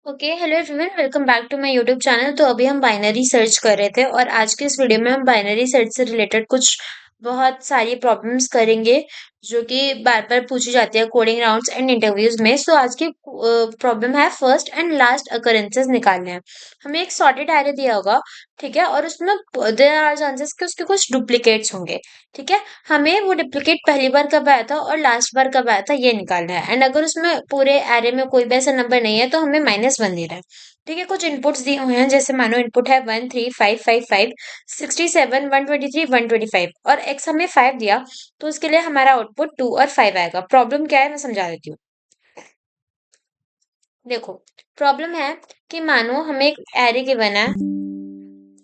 Okay hello everyone welcome back to my YouTube channel. तो अभी हम बाइनरी सर्च कर रहे थे और आज के इस वीडियो में हम बाइनरी सर्च से रिलेटेड कुछ बहुत सारी प्रॉब्लम्स करेंगे जो कि बार बार पूछी जाती है कोडिंग राउंड्स एंड इंटरव्यूज में। सो आज की प्रॉब्लम है फर्स्ट एंड लास्ट अकरेंसेस निकालने हैं। हमें एक सॉर्टेड एरे दिया होगा, ठीक है, और उसमें देयर आर चांसेस कि उसके कुछ डुप्लीकेट्स होंगे, ठीक है। हमें वो डुप्लीकेट पहली बार कब आया था और लास्ट बार कब आया था ये निकालना है। एंड अगर उसमें पूरे एरे में कोई भी ऐसा नंबर नहीं है तो हमें -1 दे रहा है, ठीक है। कुछ इनपुट्स दिए हुए हैं, जैसे मानो इनपुट है 13555 67 123 125 और एक्स हमें 5 दिया, तो उसके लिए हमारा आउटपुट 2 और 5 आएगा। प्रॉब्लम क्या है मैं समझा देती हूँ। देखो, प्रॉब्लम है कि मानो हमें एक एरे गिवन है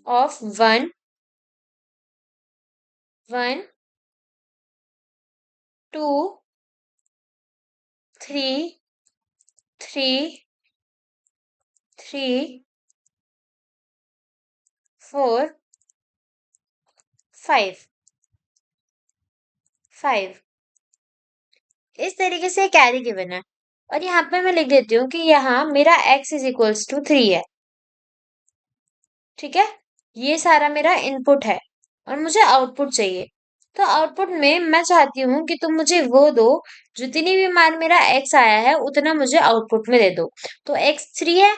ऑफ 1 1 2 3 3 3 4 5 5 इस तरीके से एक कैरी गिवन है। और यहाँ पे मैं लिख देती हूँ कि यहाँ मेरा x इज इक्वल्स टू 3 है, ठीक है। ये सारा मेरा इनपुट है और मुझे आउटपुट चाहिए। तो आउटपुट में मैं चाहती हूँ कि तुम मुझे वो दो, जितनी भी मान मेरा x आया है उतना मुझे आउटपुट में दे दो। तो x 3 है,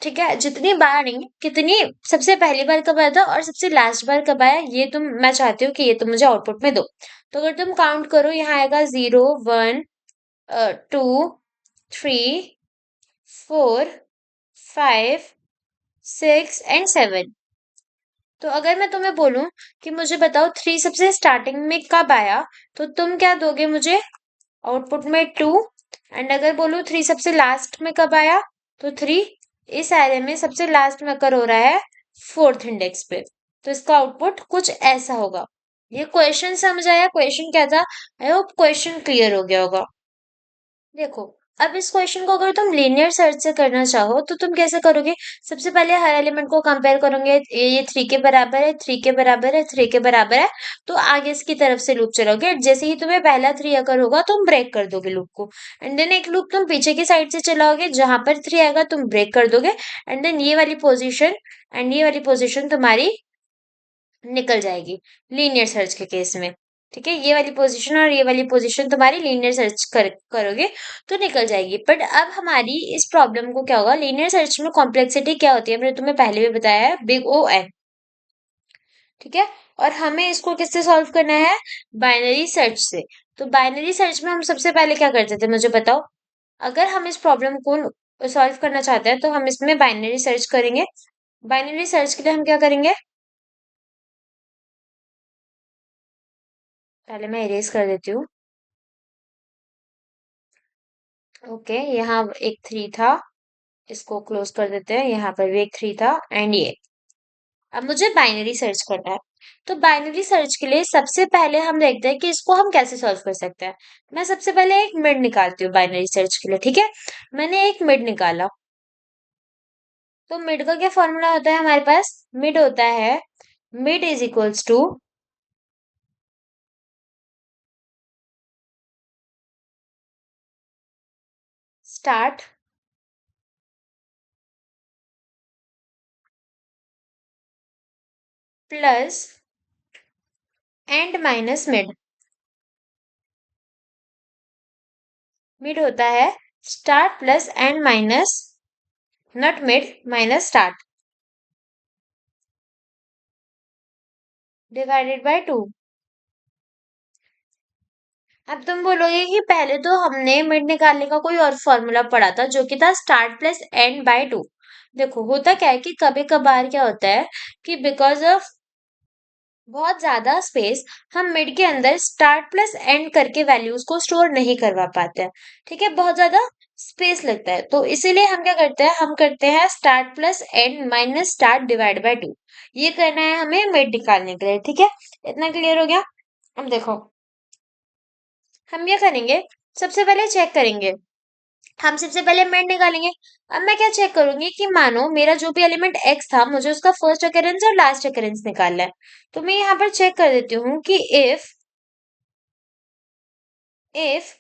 ठीक है। जितनी बार नहीं, कितनी सबसे पहली बार कब आया था और सबसे लास्ट बार कब आया, ये तुम मैं चाहती हूँ कि ये तुम मुझे आउटपुट में दो। तो अगर तुम काउंट करो, यहाँ आएगा 0 1 2 3 4 5 6 एंड 7। तो अगर मैं तुम्हें बोलूं कि मुझे बताओ 3 सबसे स्टार्टिंग में कब आया, तो तुम क्या दोगे मुझे? आउटपुट में 2। एंड अगर बोलूं 3 सबसे लास्ट में कब आया, तो 3 इस एरे में सबसे लास्ट में अकर हो रहा है फोर्थ इंडेक्स पे। तो इसका आउटपुट कुछ ऐसा होगा। ये क्वेश्चन समझ आया? क्वेश्चन क्या था? आई होप क्वेश्चन क्लियर हो गया होगा। देखो, अब इस क्वेश्चन को अगर तुम लीनियर सर्च से करना चाहो तो तुम कैसे करोगे? सबसे पहले हर एलिमेंट को कंपेयर करोगे, ये 3 के बराबर है, 3 के बराबर है, 3 के बराबर है। तो आगे इसकी तरफ से लूप चलोगे, जैसे ही तुम्हें पहला 3 अगर होगा तुम ब्रेक कर दोगे लूप को। एंड देन एक लूप तुम पीछे की साइड से चलाओगे, जहां पर 3 आएगा तुम ब्रेक कर दोगे। एंड देन ये वाली पोजीशन तुम्हारी निकल जाएगी लीनियर सर्च के केस में, ठीक है। ये वाली पोजीशन और ये वाली पोजीशन तुम्हारी लीनियर सर्च करोगे तो निकल जाएगी। बट अब हमारी इस प्रॉब्लम को क्या होगा, लीनियर सर्च में कॉम्प्लेक्सिटी क्या होती है मैंने तुम्हें पहले भी बताया है, बिग ओ एन, ठीक है। और हमें इसको किससे सॉल्व करना है? बाइनरी सर्च से। तो बाइनरी सर्च में हम सबसे पहले क्या करते थे मुझे बताओ। अगर हम इस प्रॉब्लम को सॉल्व करना चाहते हैं तो हम इसमें बाइनरी सर्च करेंगे। बाइनरी सर्च के लिए हम क्या करेंगे? पहले मैं इरेज कर देती हूँ। ओके, यहाँ एक 3 था, इसको क्लोज कर देते हैं। यहाँ पर भी एक 3 था एंड ये। अब मुझे बाइनरी सर्च करना है। तो बाइनरी सर्च के लिए सबसे पहले हम देखते हैं कि इसको हम कैसे सॉल्व कर सकते हैं। मैं सबसे पहले एक मिड निकालती हूँ बाइनरी सर्च के लिए, ठीक है। मैंने एक मिड निकाला। तो मिड का क्या फॉर्मूला होता है हमारे पास? मिड होता है mid is equals to start plus end minus mid. Mid होता है start plus end minus, not mid, minus start divided by 2। अब तुम बोलोगे कि पहले तो हमने मिड निकालने का कोई और फॉर्मूला पढ़ा था जो कि था स्टार्ट प्लस एंड बाय 2। देखो, होता क्या है कि कभी कभार क्या होता है कि बिकॉज ऑफ बहुत ज्यादा स्पेस हम मिड के अंदर स्टार्ट प्लस एंड करके वैल्यूज को स्टोर नहीं करवा पाते हैं, ठीक है। बहुत ज्यादा स्पेस लगता है, तो इसीलिए हम क्या करते हैं, हम करते हैं start plus end minus start divide by 2। ये करना है हमें मिड निकालने के लिए, ठीक है। इतना क्लियर हो गया? अब देखो, हम क्या करेंगे, सबसे पहले चेक करेंगे। हम सबसे पहले मिड निकालेंगे। अब मैं क्या चेक करूंगी कि मानो मेरा जो भी एलिमेंट एक्स था, मुझे उसका फर्स्ट अकरेंस और लास्ट अकरेंस निकालना है। तो मैं यहाँ पर चेक कर देती हूँ कि इफ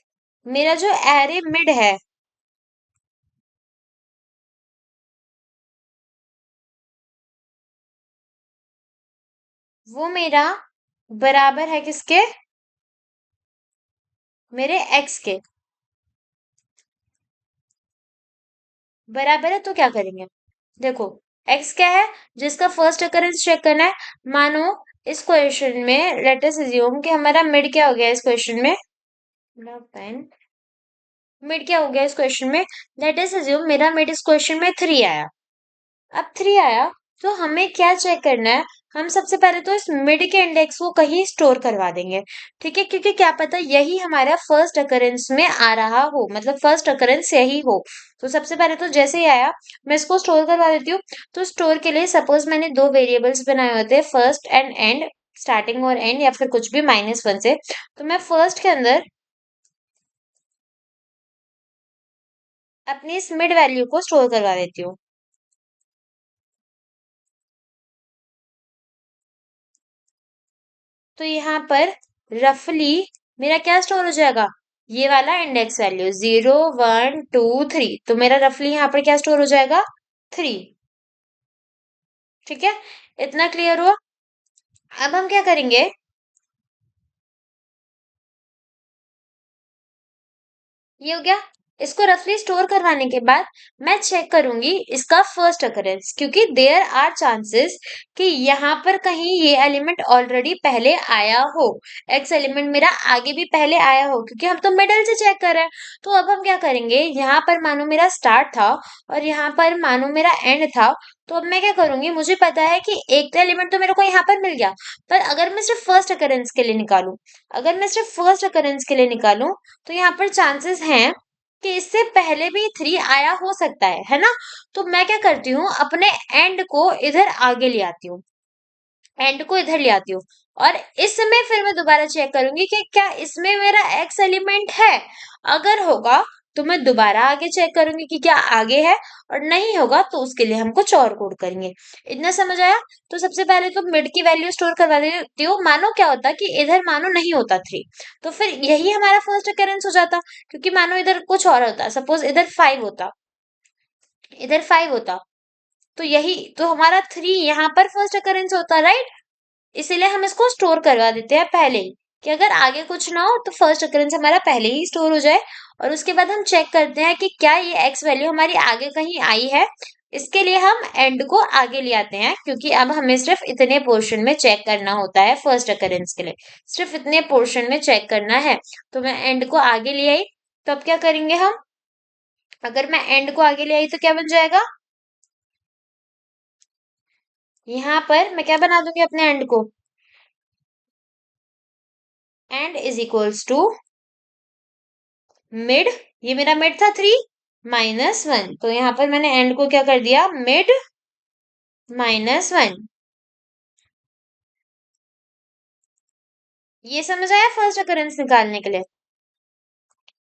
मेरा जो एरे मिड है, वो मेरा बराबर है किसके? मेरे एक्स के बराबर है। तो क्या करेंगे, देखो एक्स क्या है, जिसका फर्स्ट अकरेंस चेक करना है। मानो इस क्वेश्चन में लेट अस अज्यूम कि हमारा मिड क्या हो गया इस क्वेश्चन में, पेन मिड क्या हो गया इस क्वेश्चन में, लेट अस अज्यूम मेरा मिड इस क्वेश्चन में 3 आया। अब 3 आया तो हमें क्या चेक करना है, हम सबसे पहले तो इस मिड के इंडेक्स को कहीं स्टोर करवा देंगे। ठीक है, क्योंकि क्या पता यही हमारा फर्स्ट अकरेंस में आ रहा हो, मतलब फर्स्ट अकरेंस यही हो। तो सबसे पहले तो जैसे ही आया मैं इसको स्टोर करवा देती हूँ। तो स्टोर के लिए सपोज मैंने दो वेरिएबल्स बनाए होते हैं, फर्स्ट एंड एंड, स्टार्टिंग और एंड, या फिर कुछ भी -1 से। तो मैं फर्स्ट के अंदर अपनी इस मिड वैल्यू को स्टोर करवा देती हूँ। तो यहाँ पर रफली मेरा क्या स्टोर हो जाएगा, ये वाला इंडेक्स वैल्यू 0 1 2 3। तो मेरा रफली यहाँ पर क्या स्टोर हो जाएगा, 3। ठीक है, इतना क्लियर हुआ। अब हम क्या करेंगे, ये हो गया। इसको रफली स्टोर करवाने के बाद मैं चेक करूंगी इसका फर्स्ट अकरेंस, क्योंकि देयर आर चांसेस कि यहाँ पर कहीं ये एलिमेंट ऑलरेडी पहले आया हो, एक्स एलिमेंट मेरा आगे भी पहले आया हो, क्योंकि हम तो मिडल से चेक कर रहे हैं। तो अब हम क्या करेंगे, यहाँ पर मानो मेरा स्टार्ट था और यहाँ पर मानो मेरा एंड था। तो अब मैं क्या करूंगी, मुझे पता है कि एक तो एलिमेंट तो मेरे को यहाँ पर मिल गया, पर अगर मैं सिर्फ फर्स्ट अकरेंस के लिए निकालूं, अगर मैं सिर्फ फर्स्ट अकरेंस के लिए निकालूं, तो यहाँ पर चांसेस हैं कि इससे पहले भी 3 आया हो सकता है ना। तो मैं क्या करती हूँ, अपने एंड को इधर आगे ले आती हूँ, एंड को इधर ले आती हूँ। और इसमें फिर मैं दोबारा चेक करूंगी कि क्या इसमें मेरा एक्स एलिमेंट है। अगर होगा तो मैं दोबारा आगे चेक करूंगी कि क्या आगे है, और नहीं होगा तो उसके लिए हम कुछ और कोड करेंगे। इतना समझ आया। तो सबसे पहले तो मिड की वैल्यू स्टोर करवा देती हूँ। मानो क्या होता कि इधर मानो नहीं होता 3, तो फिर यही हमारा फर्स्ट अकरेंस हो जाता। क्योंकि मानो इधर कुछ और होता, सपोज इधर 5 होता, इधर 5 होता, तो यही तो हमारा 3 यहाँ पर फर्स्ट अकरेंस होता, राइट। इसीलिए हम इसको स्टोर करवा देते हैं पहले ही, कि अगर आगे कुछ ना हो तो फर्स्ट अकरेंस हमारा पहले ही स्टोर हो जाए। और उसके बाद हम चेक करते हैं कि क्या ये एक्स वैल्यू हमारी आगे कहीं आई है। इसके लिए हम एंड को आगे ले आते हैं, क्योंकि अब हमें सिर्फ इतने पोर्शन में चेक करना होता है फर्स्ट अकरेंस के लिए, सिर्फ इतने पोर्शन में चेक करना है। तो मैं एंड को आगे ले आई। तो अब क्या करेंगे हम, अगर मैं एंड को आगे ले आई तो क्या बन जाएगा, यहाँ पर मैं क्या बना दूंगी अपने एंड को, end is equals to mid, ये मेरा मिड था 3 -1। तो यहाँ पर मैंने एंड को क्या कर दिया, मिड -1। ये समझ आया फर्स्ट अकरेंस निकालने के लिए,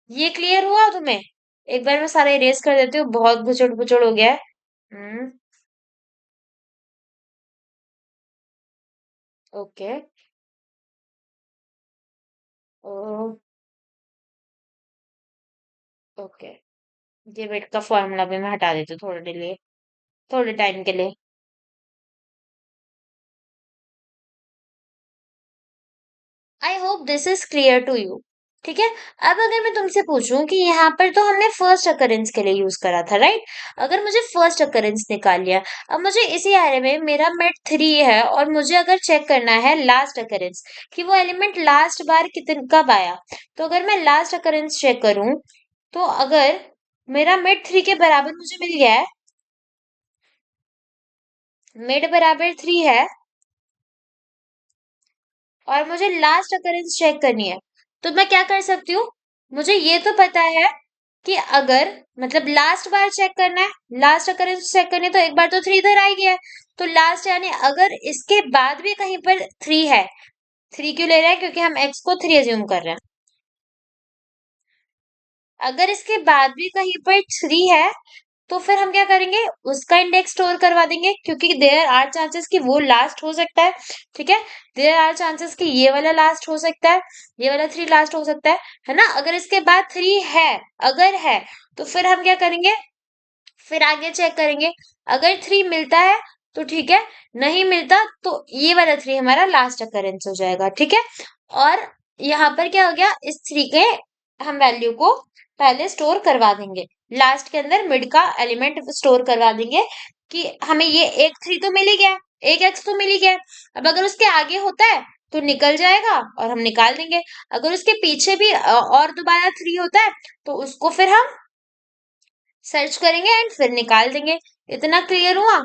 ये क्लियर हुआ तुम्हें। एक बार मैं सारा इरेज कर देती हूँ, बहुत भुचड़ भुचड़ हो गया है। ओके। ओ, ओके, ये मिड का फॉर्मूला भी मैं हटा देती हूँ थोड़े लिए, थोड़े टाइम के लिए। I hope this is clear to you. ठीक है। अब अगर मैं तुमसे पूछूं कि यहाँ पर तो हमने फर्स्ट अकरेंस के लिए यूज करा था, राइट। अगर मुझे फर्स्ट अकरेंस निकाल लिया, अब मुझे इसी एरे में मेरा मेट 3 है और मुझे अगर चेक करना है लास्ट अकरेंस, कि वो एलिमेंट लास्ट बार कितन कब आया। तो अगर मैं लास्ट अकरेंस चेक करूं, तो अगर मेरा मिड 3 के बराबर मुझे मिल गया है, मिड बराबर 3 है, और मुझे लास्ट अकरेंस चेक करनी है, तो मैं क्या कर सकती हूँ, मुझे ये तो पता है कि अगर मतलब लास्ट बार चेक करना है, लास्ट अकरेंस चेक करनी है, तो एक बार तो 3 इधर आ ही गया है। तो लास्ट यानी अगर इसके बाद भी कहीं पर 3 है, 3 क्यों ले रहे हैं, क्योंकि हम एक्स को 3 अज्यूम कर रहे हैं। अगर इसके बाद भी कहीं पर 3 है, तो फिर हम क्या करेंगे, उसका इंडेक्स स्टोर करवा देंगे, क्योंकि देयर आर चांसेस कि वो लास्ट हो सकता है। ठीक है, देयर आर चांसेस कि ये वाला लास्ट हो सकता है, ये वाला 3 लास्ट हो सकता है ना। अगर इसके बाद 3 है, अगर है, तो फिर हम क्या करेंगे, फिर आगे चेक करेंगे। अगर 3 मिलता है तो ठीक है, नहीं मिलता तो ये वाला थ्री हमारा लास्ट अकरेंस हो जाएगा, ठीक है। और यहाँ पर क्या हो गया, इस थ्री के हम वैल्यू को पहले स्टोर करवा देंगे, लास्ट के अंदर मिड का एलिमेंट स्टोर करवा देंगे कि हमें ये एक थ्री तो मिल ही गया, एक एक्स तो मिल ही गया। अब अगर उसके आगे होता है तो निकल जाएगा और हम निकाल देंगे, अगर उसके पीछे भी और दोबारा थ्री होता है तो उसको फिर हम सर्च करेंगे एंड फिर निकाल देंगे। इतना क्लियर हुआ?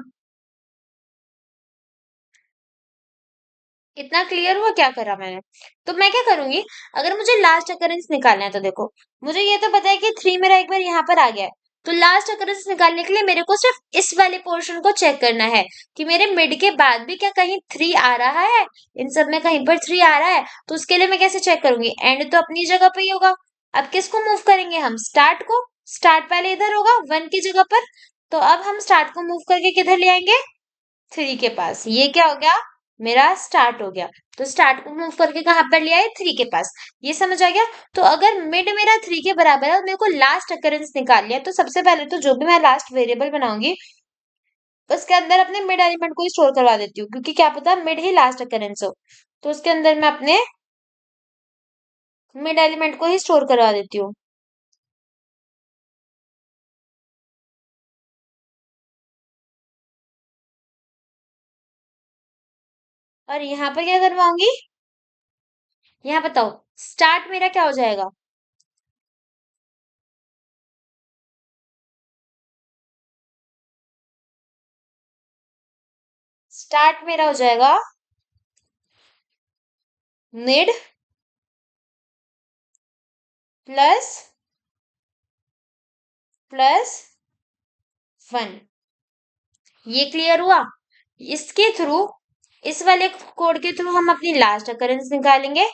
इतना क्लियर हुआ क्या करा मैंने? तो मैं क्या करूंगी, अगर मुझे लास्ट अकरेंस निकालना है तो देखो, मुझे ये तो पता है कि थ्री मेरा एक बार यहाँ पर आ गया है, तो लास्ट अकरेंस निकालने के लिए मेरे को सिर्फ इस वाले पोर्शन को चेक करना है कि मेरे मिड के बाद भी क्या कहीं थ्री आ रहा है, इन सब में कहीं पर थ्री आ रहा है। तो उसके लिए मैं कैसे चेक करूंगी, एंड तो अपनी जगह पे ही होगा। अब किसको मूव करेंगे हम, स्टार्ट को। स्टार्ट पहले इधर होगा वन की जगह पर, तो अब हम स्टार्ट को मूव करके किधर ले आएंगे, थ्री के पास। ये क्या हो गया, मेरा स्टार्ट हो गया। तो स्टार्ट को मूव करके कहाँ पर ले आए, थ्री के पास। ये समझ आ गया। तो अगर मिड मेरा थ्री के बराबर है और मेरे को लास्ट अकरेंस निकाल लिया, तो सबसे पहले तो जो भी मैं लास्ट वेरिएबल बनाऊंगी उसके अंदर अपने मिड एलिमेंट को ही स्टोर करवा देती हूँ, क्योंकि क्या पता मिड ही लास्ट अकरेंस हो। तो उसके अंदर मैं अपने मिड एलिमेंट को ही स्टोर करवा देती हूँ। और यहाँ पर क्या करवाऊंगी, यहाँ बताओ, स्टार्ट मेरा क्या हो जाएगा, स्टार्ट मेरा हो जाएगा मिड प्लस प्लस वन। ये क्लियर हुआ? इसके थ्रू, इस वाले कोड के थ्रू हम अपनी लास्ट अकरेंस निकालेंगे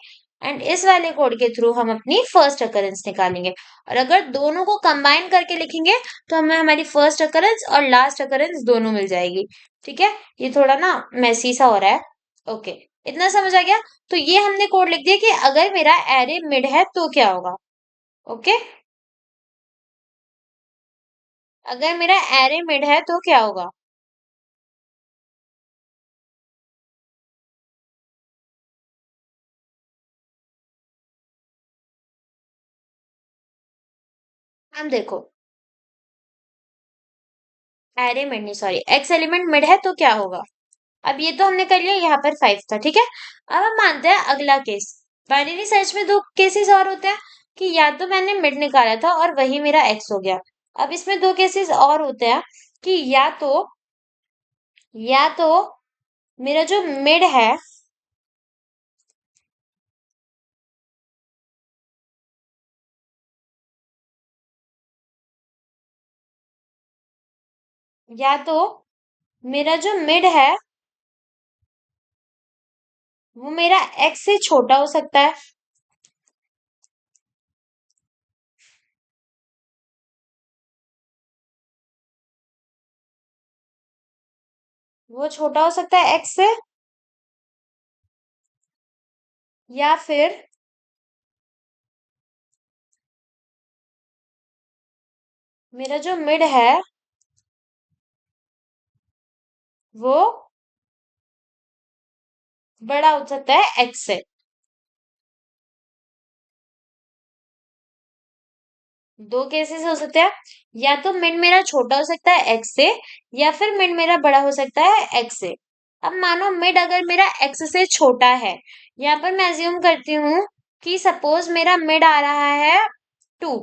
एंड इस वाले कोड के थ्रू हम अपनी फर्स्ट अकरेंस निकालेंगे। और अगर दोनों को कंबाइन करके लिखेंगे तो हमें हमारी फर्स्ट अकरेंस और लास्ट अकरेंस दोनों मिल जाएगी। ठीक है, ये थोड़ा ना मैसी सा हो रहा है। ओके, इतना समझ आ गया। तो ये हमने कोड लिख दिया कि अगर मेरा एरे मिड है तो क्या होगा। ओके, अगर मेरा एरे मिड है तो क्या होगा। हम देखो, एरे मिड नहीं, सॉरी, एक्स एलिमेंट मिड है तो क्या होगा। अब ये तो हमने कर लिया, यहाँ पर फाइव था, ठीक है। अब हम मानते हैं अगला केस। बाइनरी सर्च में दो केसेस और होते हैं, कि या तो मैंने मिड निकाला था और वही मेरा एक्स हो गया। अब इसमें दो केसेस और होते हैं, कि या तो मेरा जो मिड है, या तो मेरा जो मिड है वो मेरा एक्स से छोटा हो सकता है। वो छोटा हो सकता है एक्स से, या फिर मेरा जो मिड है वो बड़ा हो सकता है एक्स से। दो केसेस हो सकते हैं, या तो मिड मेरा छोटा हो सकता है एक्स से, या फिर मिड मेरा बड़ा हो सकता है एक्स से। अब मानो मिड अगर मेरा एक्स से छोटा है, यहाँ पर मैं अज्यूम करती हूँ कि सपोज मेरा मिड आ रहा है टू,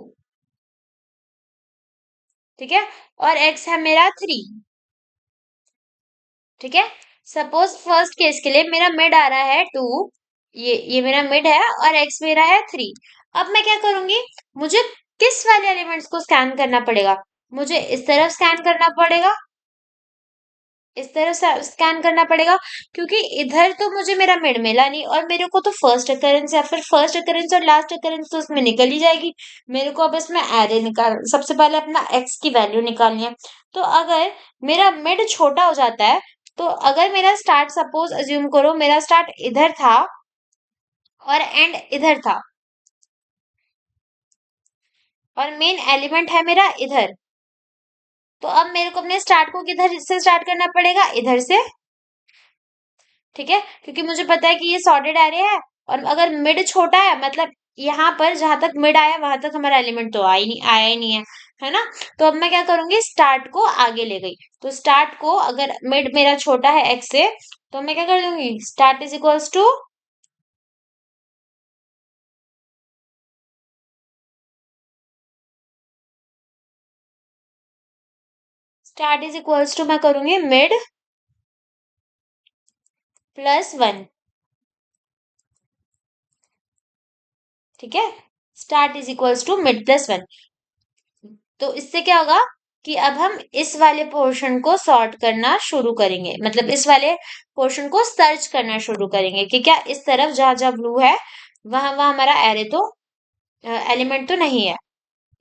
ठीक है, और एक्स है मेरा थ्री, ठीक है। सपोज फर्स्ट केस के लिए मेरा मिड आ रहा है टू, ये मेरा मिड है और एक्स मेरा है थ्री। अब मैं क्या करूंगी, मुझे किस वाले एलिमेंट्स को स्कैन करना पड़ेगा, मुझे इस तरफ स्कैन करना पड़ेगा, इस तरह से स्कैन करना पड़ेगा, क्योंकि इधर तो मुझे मेरा मिड मिला नहीं और मेरे को तो फर्स्ट अकरेंस या फिर फर्स्ट अकरेंस और लास्ट अकरेंस तो उसमें निकल ही जाएगी। मेरे को अब इसमें एरे निकाल, सबसे पहले अपना एक्स की वैल्यू निकालनी है। तो अगर मेरा मिड छोटा हो जाता है, तो अगर मेरा स्टार्ट, सपोज अज्यूम करो मेरा स्टार्ट इधर था और एंड इधर था, और मेन एलिमेंट है मेरा इधर, तो अब मेरे को अपने स्टार्ट को किधर से स्टार्ट करना पड़ेगा, इधर से। ठीक है, क्योंकि मुझे पता है कि ये सॉर्टेड एरे है, और अगर मिड छोटा है मतलब यहाँ पर जहां तक मिड आया वहां तक हमारा एलिमेंट तो आया ही नहीं है ना। तो अब मैं क्या करूंगी, स्टार्ट को आगे ले गई। तो स्टार्ट को अगर मिड मेरा छोटा है एक्स से, तो मैं क्या कर दूंगी, start is equals to, start is equals to मैं करूंगी मिड प्लस वन। ठीक है, start is equals to mid plus one. तो इससे क्या होगा कि अब हम इस वाले पोर्शन को सॉर्ट करना शुरू करेंगे, मतलब इस वाले पोर्शन को सर्च करना शुरू करेंगे कि क्या इस तरफ जहां जहां ब्लू है वहां वहां हमारा एरे तो एलिमेंट तो नहीं है।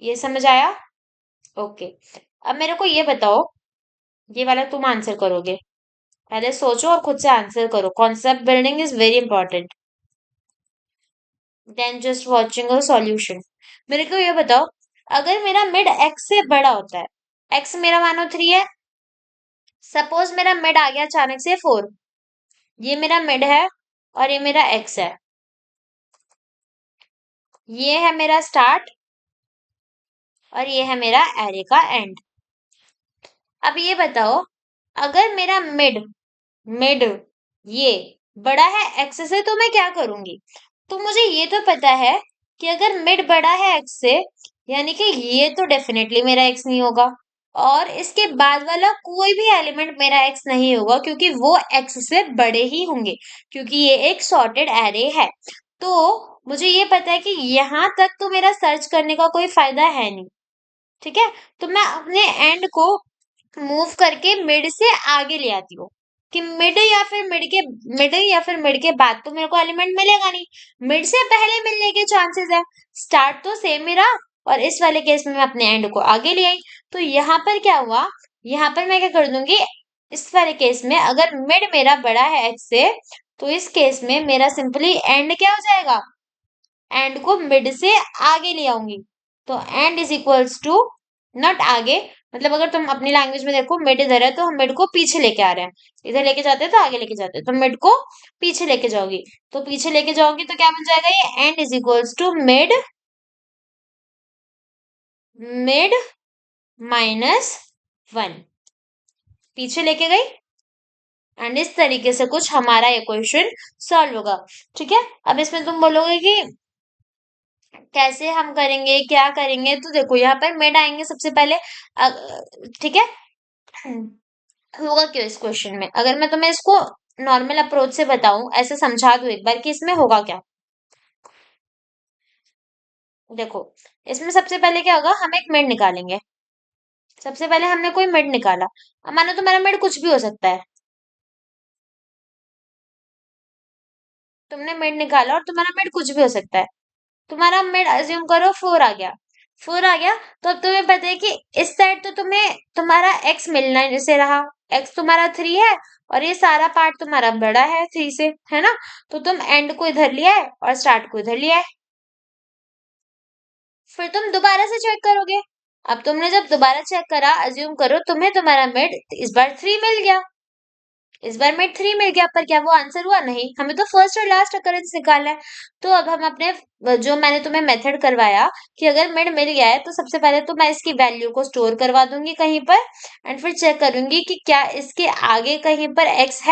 ये समझ आया? ओके। अब मेरे को ये बताओ, ये वाला तुम आंसर करोगे, पहले सोचो और खुद से आंसर करो। Concept building is very important then just watching a solution. मेरे को ये बताओ, अगर मेरा मिड एक्स से बड़ा होता है, एक्स मेरा मानो 3 है, सपोज मेरा मिड आ गया अचानक से 4, ये मेरा मिड है और ये मेरा एक्स है, ये है मेरा स्टार्ट और ये है मेरा एरे का एंड। अब ये बताओ, अगर मेरा मिड मिड ये बड़ा है एक्स से, तो मैं क्या करूंगी। तो मुझे ये तो पता है कि अगर मिड बड़ा है एक्स से, यानी कि ये तो डेफिनेटली मेरा एक्स नहीं होगा, और इसके बाद वाला कोई भी एलिमेंट मेरा एक्स नहीं होगा, क्योंकि वो एक्स से बड़े ही होंगे, क्योंकि ये एक सॉर्टेड एरे है। तो मुझे ये पता है कि यहाँ तक तो मेरा सर्च करने का कोई फायदा है नहीं। ठीक है, तो मैं अपने एंड को मूव करके मिड से आगे ले आती हूँ, कि मिड या फिर मिड के बाद तो मेरे को एलिमेंट मिलेगा नहीं, मिड से पहले मिलने के चांसेस है। स्टार्ट तो सेम ही रहा, और इस वाले केस में मैं अपने एंड को आगे ले आई। तो यहाँ पर क्या हुआ, यहाँ पर मैं क्या कर दूंगी, इस वाले केस में अगर मिड मेरा बड़ा है एक्स से, तो इस केस में मेरा सिंपली एंड क्या हो जाएगा, एंड को मिड से आगे ले आऊंगी। तो end is equals to, not आगे, मतलब अगर तुम अपनी लैंग्वेज में देखो मिड इधर है तो हम मिड को पीछे लेके आ रहे हैं, इधर लेके जाते हैं तो आगे लेके जाते हैं, तो मिड को पीछे लेके जाओगी। तो पीछे लेके जाओगी तो क्या बन जाएगा, ये end is equals to mid mid minus one, पीछे लेके गई, एंड इस तरीके से कुछ हमारा ये क्वेश्चन सॉल्व होगा। ठीक है, अब इसमें तुम बोलोगे कि कैसे हम करेंगे, क्या करेंगे, तो देखो यहाँ पर मिड आएंगे सबसे पहले। ठीक है, होगा क्यों इस क्वेश्चन में, अगर मैं तुम्हें इसको नॉर्मल अप्रोच से बताऊं, ऐसे समझा दूं एक बार कि इसमें होगा क्या। देखो, इसमें सबसे पहले क्या होगा, हम एक मिड निकालेंगे। सबसे पहले हमने कोई मिड निकाला, अब मानो तुम्हारा मिड कुछ भी हो सकता है, तुमने मिड निकाला और तुम्हारा मिड कुछ भी हो सकता है। तुम्हारा मिड अज्यूम करो 4 आ गया, 4 आ गया, तो अब तुम्हें पता है कि इस साइड तो तुम्हें तुम्हारा एक्स मिलना से रहा, एक्स तुम्हारा 3 है, और ये सारा पार्ट तुम्हारा बड़ा है 3 से, है ना। तो तुम एंड को इधर लिया है और स्टार्ट को इधर लिया है। फिर तुम दोबारा से चेक करोगे। अब तुमने जब दोबारा चेक करा, अज्यूम करो तुम्हें तुम्हारा मिड इस बार 3 मिल गया, इस बार मिड 3 मिल गया, पर क्या वो आंसर हुआ? नहीं, हमें तो फर्स्ट और लास्ट अकरेंस निकालना है। तो अब हम अपने जो मैंने तुम्हें मेथड करवाया कि अगर मिड मिल गया है, तो सबसे पहले तो मैं इसकी वैल्यू को स्टोर करवा दूंगी कहीं पर, एंड फिर चेक करूंगी कि क्या इसके आगे कहीं पर एक्स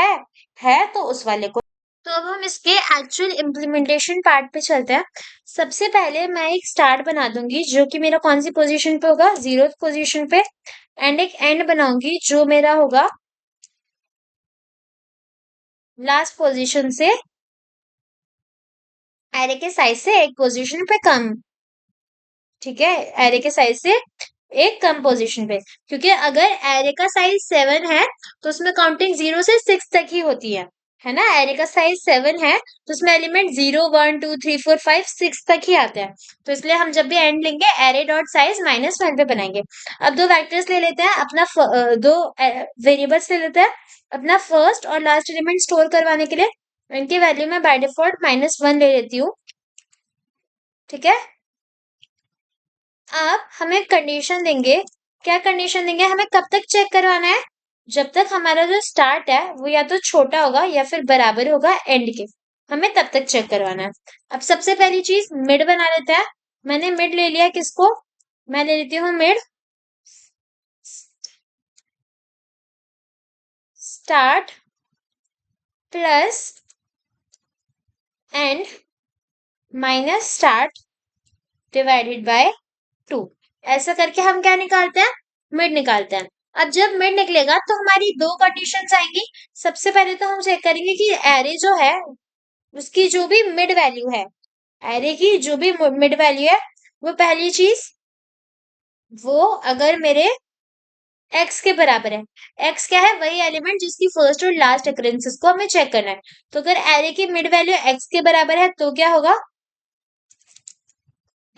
है तो उस वाले को। तो अब हम इसके एक्चुअल इम्प्लीमेंटेशन पार्ट पे चलते हैं। सबसे पहले मैं एक स्टार्ट बना दूंगी जो कि मेरा कौन सी पोजीशन पे होगा, 0th पोजीशन पे, एंड एक एंड बनाऊंगी जो मेरा होगा लास्ट पोजीशन से, एरे के साइज से एक पोजीशन पे कम। ठीक है, एरे के साइज से एक कम पोजीशन पे, क्योंकि अगर एरे का साइज 7 है तो उसमें काउंटिंग 0 से 6 तक ही होती है ना। एरे का साइज 7 है तो उसमें एलिमेंट 0 1 2 3 4 5 6 तक ही आते हैं। तो इसलिए हम जब भी एंड लेंगे एरे डॉट साइज -1 पे बनाएंगे। अब दो वेक्टर्स ले लेते हैं, अपना दो वेरिएबल्स ले लेते हैं अपना फर्स्ट और लास्ट एलिमेंट स्टोर करवाने के लिए। इनकी वैल्यू मैं बाय डिफॉल्ट -1 ले लेती हूँ। ठीक है, अब हम एक कंडीशन देंगे क्या कंडीशन देंगे, हमें कब तक चेक करवाना है, जब तक हमारा जो स्टार्ट है वो या तो छोटा होगा या फिर बराबर होगा एंड के, हमें तब तक चेक करवाना है। अब सबसे पहली चीज मिड बना लेते हैं। मैंने मिड ले लिया, किसको, मैं ले लेती हूँ mid start plus end minus start divided by 2। ऐसा करके हम क्या निकालते हैं, मिड निकालते हैं। अब जब मिड निकलेगा तो हमारी दो कंडीशंस आएंगी। सबसे पहले तो हम चेक करेंगे कि एरे जो है उसकी जो भी मिड वैल्यू है, एरे की जो भी मिड वैल्यू है, वो पहली चीज वो अगर मेरे एक्स के बराबर है। एक्स क्या है, वही एलिमेंट जिसकी फर्स्ट और लास्ट अकरेंसेस को हमें चेक करना है। तो अगर एरे की मिड वैल्यू एक्स के बराबर है तो क्या होगा,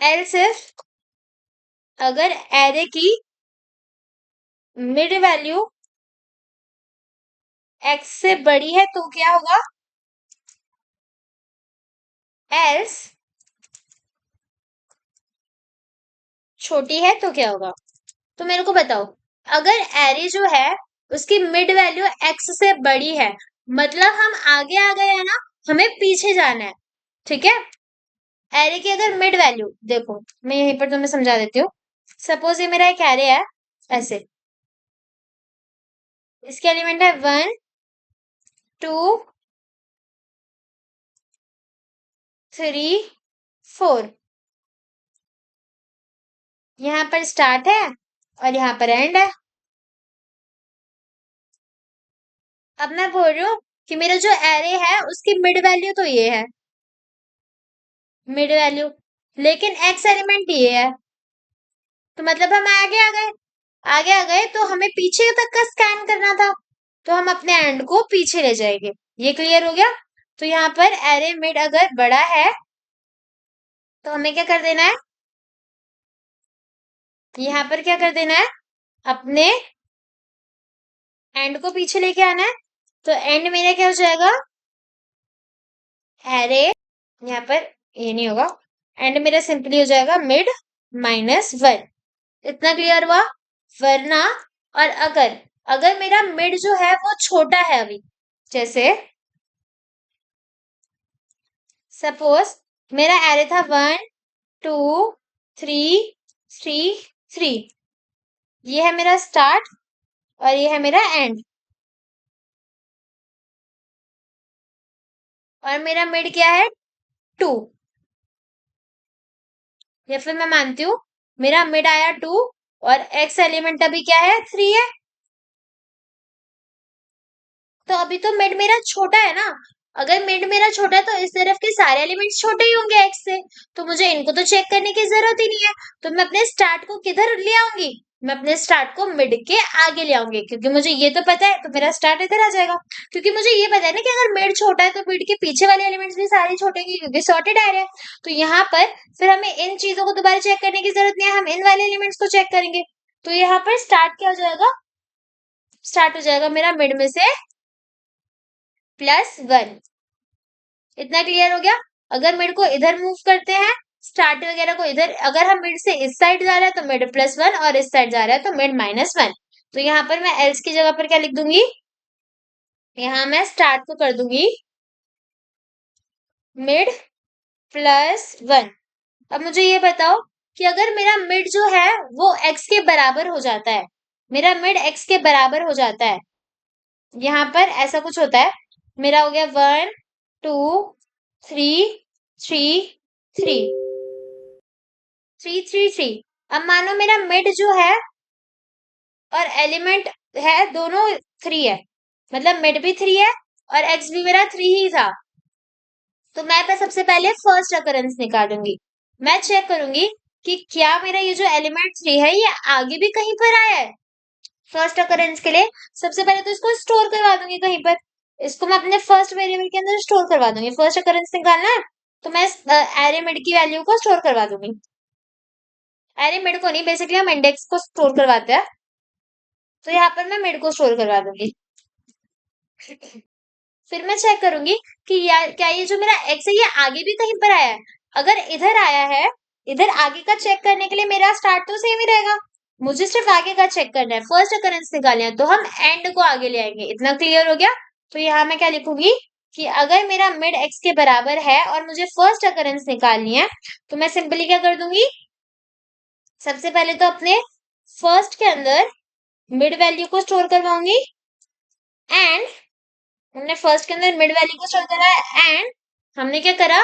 एल सिर्फ अगर एरे की मिड वैल्यू एक्स से बड़ी है तो क्या होगा, एल्स छोटी है तो क्या होगा। तो मेरे को बताओ, अगर एरे जो है उसकी मिड वैल्यू एक्स से बड़ी है, मतलब हम आगे आ गए हैं ना, हमें पीछे जाना है। ठीक है, एरे की अगर मिड वैल्यू देखो, मैं यहीं पर तुम्हें समझा देती हूँ। सपोज ये मेरा एक एरे है ऐसे, इसके एलिमेंट है 1 2 3 4। यहाँ पर स्टार्ट है और यहाँ पर एंड है। अब मैं बोल रही हूँ कि मेरा जो एरे है उसकी मिड वैल्यू तो ये है, मिड वैल्यू, लेकिन एक्स एलिमेंट ये है, तो मतलब हम आगे आ गए। आगे आ गए तो हमें पीछे तक का स्कैन करना था, तो हम अपने एंड को पीछे ले जाएंगे। ये क्लियर हो गया। तो यहाँ पर एरे मिड अगर बड़ा है तो हमें क्या कर देना है, यहाँ पर क्या कर देना है, अपने एंड को पीछे लेके आना है। तो एंड मेरा क्या हो जाएगा, एरे, यहाँ पर ये नहीं होगा, एंड मेरा सिंपली हो जाएगा मिड -1। इतना क्लियर हुआ। वरना, और अगर अगर मेरा मिड जो है वो छोटा है अभी, जैसे सपोज मेरा एरे था 1 2 3 3 3, ये है मेरा स्टार्ट और ये है मेरा एंड, और मेरा मिड क्या है 2, या फिर मैं मानती हूँ मेरा मिड आया 2 और एक्स एलिमेंट अभी क्या है 3 है। तो अभी तो मिड मेरा छोटा है ना, अगर मिड मेरा छोटा है तो इस तरफ के सारे एलिमेंट्स छोटे ही होंगे एक्स से, तो मुझे इनको तो चेक करने की जरूरत ही नहीं है। तो मैं अपने स्टार्ट को किधर ले आऊंगी, मैं अपने स्टार्ट को मिड के आगे ले आऊंगी, क्योंकि मुझे ये तो पता है, तो मेरा स्टार्ट इधर आ जाएगा। क्योंकि मुझे ये पता है ना कि अगर मिड छोटा है तो मिड के पीछे वाले एलिमेंट्स भी सारे छोटे होंगे, क्योंकि सॉर्टेड एरे है। तो यहाँ पर फिर हमें इन चीजों को दोबारा चेक करने की जरूरत नहीं है, हम इन वाले एलिमेंट्स को चेक करेंगे। तो यहाँ पर स्टार्ट क्या हो जाएगा, स्टार्ट हो जाएगा मेरा मिड में से +1। इतना क्लियर हो गया। अगर मिड को इधर मूव करते हैं, स्टार्ट वगैरह को इधर, अगर हम मिड से इस साइड जा रहे हैं तो मिड +1 और इस साइड जा रहा है तो मिड -1। तो यहाँ पर मैं एल्स की जगह पर क्या लिख दूंगी, यहाँ मैं स्टार्ट को कर दूंगी मिड +1। अब मुझे ये बताओ कि अगर मेरा मिड जो है वो एक्स के बराबर हो जाता है, मेरा मिड एक्स के बराबर हो जाता है, यहाँ पर ऐसा कुछ होता है, मेरा हो गया 1 2 3 3 3 3 3 3। अब मानो मेरा मिड जो है और एलिमेंट है दोनों 3 है, मतलब मिड भी 3 है और एक्स भी मेरा 3 ही था। तो मैं पे सबसे पहले फर्स्ट अकरेंस निकालूंगी। मैं चेक करूंगी कि क्या मेरा ये जो एलिमेंट 3 है ये आगे भी कहीं पर आया है। फर्स्ट अकरेंस के लिए सबसे पहले तो इसको स्टोर करवा दूंगी कहीं पर, इसको मैं अपने फर्स्ट वेरिएबल के अंदर स्टोर करवा दूंगी। फर्स्ट अकरेंस निकालना है तो मैं एरे मिड की वैल्यू को स्टोर करवा दूंगी। एरे मिड को नहीं, बेसिकली हम इंडेक्स को स्टोर करवाते हैं, तो यहाँ पर मैं मिड को स्टोर करवा दूंगी। फिर मैं चेक करूंगी कि यार क्या ये जो मेरा एक्स है ये आगे भी कहीं पर आया है। अगर इधर आया है, इधर आगे का चेक करने के लिए मेरा स्टार्ट तो सेम ही रहेगा, मुझे सिर्फ आगे का चेक करना है, फर्स्ट अकरेंस निकालना है, तो हम एंड को आगे ले आएंगे। इतना क्लियर हो गया? तो यहाँ मैं क्या लिखूंगी कि अगर मेरा मिड एक्स के बराबर है और मुझे फर्स्ट अकरेंस निकालनी है, तो मैं सिंपली क्या कर दूंगी, सबसे पहले तो अपने फर्स्ट के अंदर मिड वैल्यू को स्टोर करवाऊंगी, एंड हमने फर्स्ट के अंदर मिड वैल्यू को स्टोर करा है, एंड हमने क्या करा,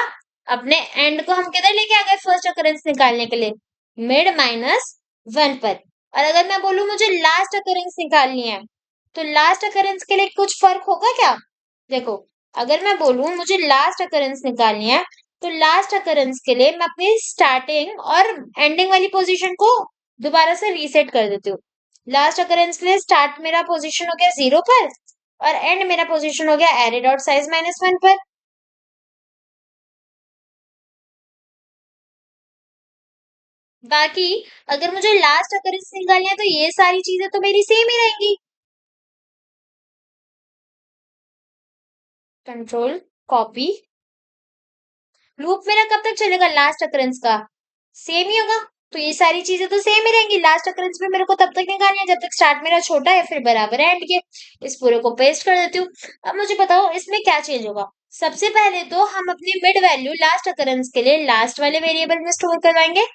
अपने एंड को हम किधर लेके आ गए फर्स्ट अकरेंस निकालने के लिए, मिड माइनस वन पर। और अगर मैं बोलूं मुझे लास्ट अकरेंस निकालनी है, तो लास्ट अकरेंस के लिए कुछ फर्क होगा क्या? देखो, अगर मैं बोलूं मुझे लास्ट अकरेंस निकालनी है, तो लास्ट अकरेंस के लिए मैं अपनी स्टार्टिंग और एंडिंग वाली पोजीशन को दोबारा से रीसेट कर देती हूँ। लास्ट अकरेंस के लिए स्टार्ट मेरा पोजीशन हो गया 0 पर, और एंड मेरा पोजीशन हो गया एरे डॉट साइज -1 पर। बाकी अगर मुझे लास्ट अकरेंस निकालनी है, तो ये सारी चीजें तो मेरी सेम ही रहेंगी। कंट्रोल कॉपी, लूप मेरा कब तक चलेगा लास्ट अकरेंस का? सेम ही होगा। तो ये सारी चीजें तो सेम ही रहेंगी, लास्ट अकरेंस में मेरे को तब तक निकालनी है जब तक स्टार्ट मेरा छोटा है, फिर बराबर है एंड के। इस पूरे को पेस्ट कर देती हूँ। अब मुझे बताओ इसमें क्या चेंज होगा। सबसे पहले तो हम अपनी मिड वैल्यू लास्ट अकरेंस के लिए लास्ट वाले वेरिएबल में स्टोर करवाएंगे,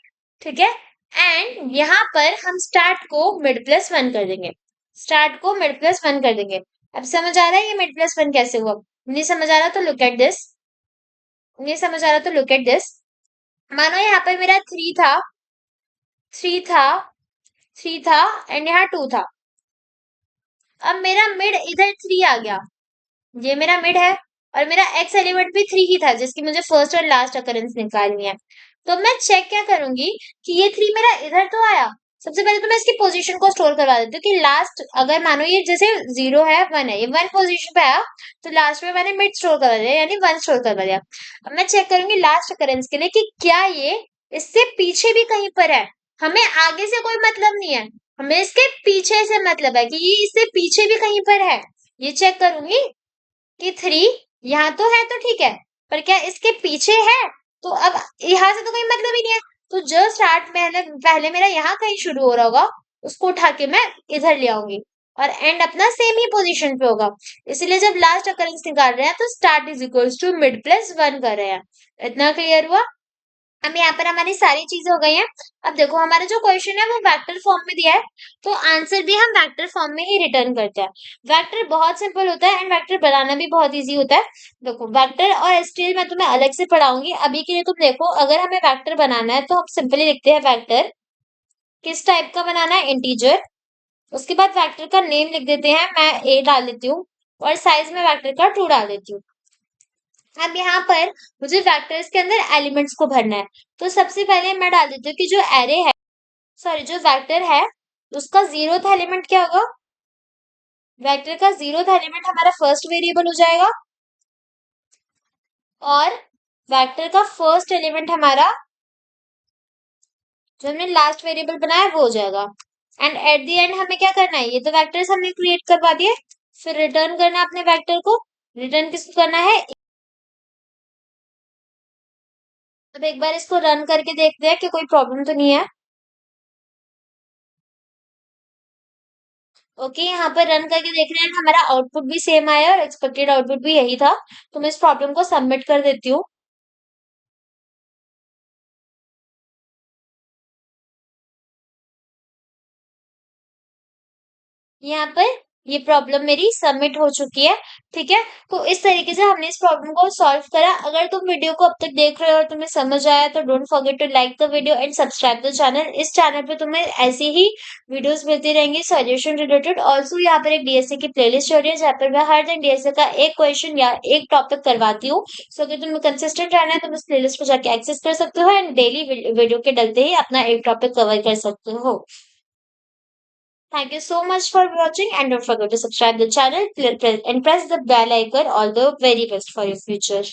ठीक है। एंड यहाँ पर हम स्टार्ट को मिड प्लस वन कर देंगे, स्टार्ट को मिड प्लस वन कर देंगे। अब समझ आ रहा है ये मिड प्लस वन कैसे हुआ? नहीं समझ आ रहा तो लुक एट दिस, नहीं समझ आ रहा तो लुक एट दिस। मानो यहाँ पर मेरा थ्री था, थ्री था, एंड यहाँ टू था। अब मेरा मिड इधर थ्री आ गया, ये मेरा मिड है, और मेरा एक्स एलिमेंट भी थ्री ही था जिसकी मुझे फर्स्ट और लास्ट अकरेंस निकालनी है। तो मैं चेक क्या करूंगी कि ये थ्री मेरा इधर तो आया। सबसे पहले तो मैं इसकी पोजीशन को स्टोर करवा देती हूँ कि लास्ट, अगर मानो ये जैसे जीरो है वन है, ये वन पोजीशन पे आया, तो लास्ट में मैंने मिड स्टोर करवा दिया, यानी वन स्टोर करवा दिया। अब मैं चेक करूंगी लास्ट अकरेंस के लिए कि क्या ये इससे पीछे भी कहीं पर है। हमें आगे से कोई मतलब नहीं है, हमें इसके पीछे से मतलब है कि ये इससे पीछे भी कहीं पर है। ये चेक करूंगी कि थ्री यहाँ तो है तो ठीक है, पर क्या इसके पीछे है? तो अब यहाँ से तो कोई मतलब ही नहीं है। तो जो स्टार्ट पहले पहले मेरा यहाँ कहीं शुरू हो रहा होगा, उसको उठा के मैं इधर ले आऊंगी, और एंड अपना सेम ही पोजीशन पे होगा। इसीलिए जब लास्ट अकरेंस निकाल रहे हैं तो start is equals to mid plus one कर रहे हैं। इतना क्लियर हुआ? अब यहाँ पर हमारी सारी चीजें हो गई हैं। अब देखो हमारा जो क्वेश्चन है वो वेक्टर फॉर्म में दिया है, तो आंसर भी हम वेक्टर फॉर्म में ही रिटर्न करते हैं। वेक्टर बहुत सिंपल होता है, एंड वेक्टर बनाना भी बहुत इजी होता है। देखो वेक्टर और एसटीएल मैं तुम्हें अलग से पढ़ाऊंगी, अभी के लिए तुम देखो, अगर हमें वेक्टर बनाना है तो हम सिंपली लिखते हैं वेक्टर किस टाइप का बनाना है, इंटीजर। उसके बाद वेक्टर का नेम लिख देते हैं, मैं ए डाल देती हूँ, और साइज में वेक्टर का टू डाल देती हूँ। अब यहाँ पर मुझे वेक्टर्स के अंदर एलिमेंट्स को भरना है, तो सबसे पहले मैं डाल देती हूँ कि जो एरे है, सॉरी जो वेक्टर है, उसका जीरोथ एलिमेंट क्या होगा? वेक्टर का जीरोथ एलिमेंट हमारा फर्स्ट वेरिएबल हो जाएगा, और वेक्टर का फर्स्ट एलिमेंट हमारा जो हमने लास्ट वेरिएबल बनाया वो हो जाएगा। एंड एट द एंड हमें क्या करना है, ये तो वेक्टर्स हमने क्रिएट करवा दिए, फिर रिटर्न करना है अपने वेक्टर को। रिटर्न किसको करना है? अब एक बार इसको रन करके देखते हैं कि कोई प्रॉब्लम तो नहीं है। ओके, यहाँ पर रन करके देख रहे हैं, हमारा आउटपुट भी सेम आया और एक्सपेक्टेड आउटपुट भी यही था। तो मैं इस प्रॉब्लम को सबमिट कर देती हूँ। यहाँ पर ये प्रॉब्लम मेरी सबमिट हो चुकी है, ठीक है। तो इस तरीके से हमने इस प्रॉब्लम को सॉल्व करा। अगर तुम वीडियो को अब तक देख रहे हो और तुम्हें समझ आया, तो don't forget to like the video and subscribe the channel. इस चैनल पे तुम्हें ऐसी ही वीडियोस मिलती रहेंगी सॉल्यूशन रिलेटेड। ऑल्सो यहाँ पर एक डीएसए की प्लेलिस्ट हो रही है, जहाँ पर मैं हर दिन डीएसए का एक क्वेश्चन या एक टॉपिक करवाती हूँ। सो अगर तुम्हें कंसिस्टेंट रहना है, तुम इस प्लेलिस्ट को जाके एक्सेस कर सकते हो, एंड डेली वीडियो के डलते ही अपना एक टॉपिक कवर कर सकते हो। Thank you so much for watching, and don't forget to subscribe the channel and press the bell icon. All the very best for your future.